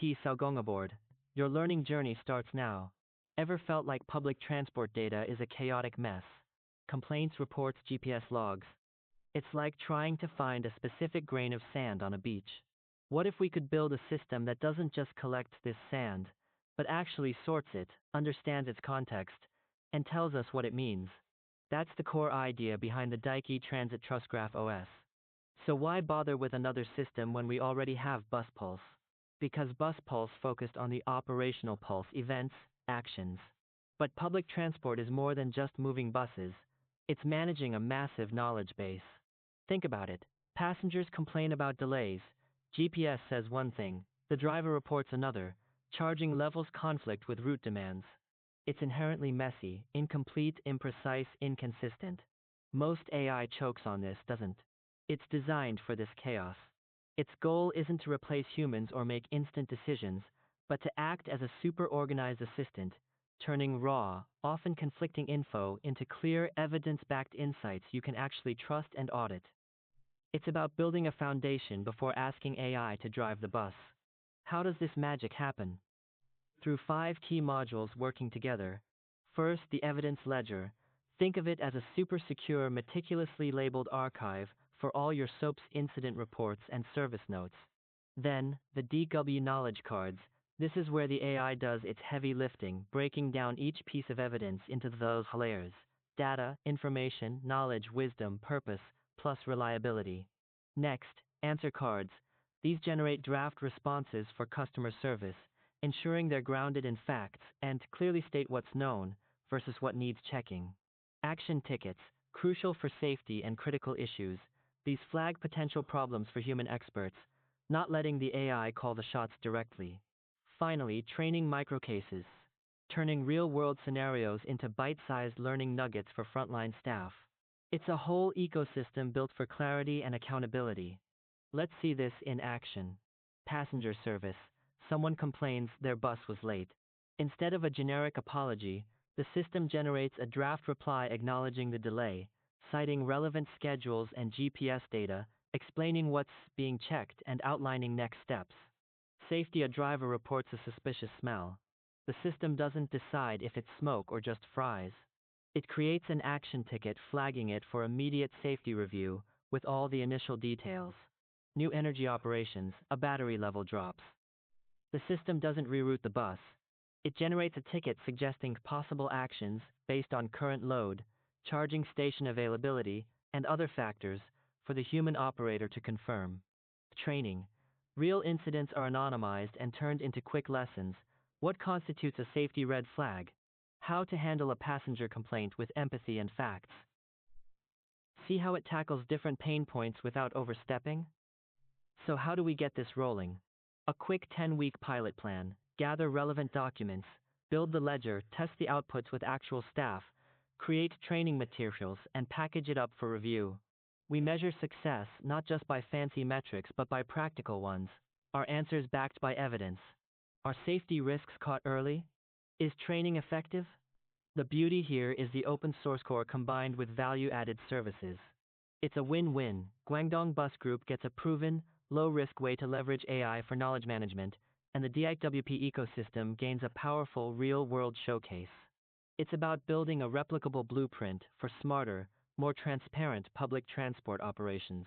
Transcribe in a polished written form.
DIKWP aboard. Your learning journey starts now. Ever felt like public transport data is a chaotic mess? Complaints, reports, GPS logs. It's like trying to find a specific grain of sand on a beach. What if we could build a system that doesn't just collect this sand, but actually sorts it, understands its context, and tells us what it means? That's the core idea behind the DIKWP Transit Trust Graph OS. So why bother with another system when we already have BusPulse? Because BusPulse focused on the operational pulse, events, actions. But public transport is more than just moving buses. It's managing a massive knowledge base. Think about it. Passengers complain about delays. GPS says one thing, the driver reports another. Charging levels conflict with route demands. It's inherently messy, incomplete, imprecise, inconsistent. Most AI chokes on this, doesn't? It's designed for this chaos. Its goal isn't to replace humans or make instant decisions, but to act as a super-organized assistant, turning raw, often conflicting info into clear, evidence-backed insights you can actually trust and audit. It's about building a foundation before asking AI to drive the bus. How does this magic happen? Through 5 key modules working together. First, the evidence ledger. Think of it as a super secure, meticulously labeled archive for all your SOAP's incident reports and service notes. Then, the DIKWP knowledge cards. This is where the AI does its heavy lifting, breaking down each piece of evidence into those layers: data, information, knowledge, wisdom, purpose, plus reliability. Next, answer cards. These generate draft responses for customer service, ensuring they're grounded in facts and clearly state what's known versus what needs checking. Action tickets, crucial for safety and critical issues. These flag potential problems for human experts, not letting the AI call the shots directly. Finally, training microcases, turning real-world scenarios into bite-sized learning nuggets for frontline staff. It's a whole ecosystem built for clarity and accountability. Let's see this in action. Passenger service. Someone complains their bus was late. Instead of a generic apology, the system generates a draft reply acknowledging the delay, citing relevant schedules and GPS data, explaining what's being checked and outlining next steps. Safety: a driver reports a suspicious smell. The system doesn't decide if it's smoke or just fries. It creates an action ticket flagging it for immediate safety review with all the initial details. New energy operations: a battery level drops. The system doesn't reroute the bus. It generates a ticket suggesting possible actions based on current load, charging station availability, and other factors for the human operator to confirm. Training: real incidents are anonymized and turned into quick lessons. What constitutes a safety red flag? How to handle a passenger complaint with empathy and facts. See how it tackles different pain points without overstepping? So how do we get this rolling? A quick 10-week pilot plan. Gather relevant documents, build the ledger, test the outputs with actual staff, create training materials, and package it up for review. We measure success not just by fancy metrics but by practical ones. Are answers backed by evidence? Are safety risks caught early? Is training effective? The beauty here is the open source core combined with value-added services. It's a win-win. Guangdong Bus Group gets a proven, low-risk way to leverage AI for knowledge management, and the DIKWP ecosystem gains a powerful real-world showcase. It's about building a replicable blueprint for smarter, more transparent public transport operations.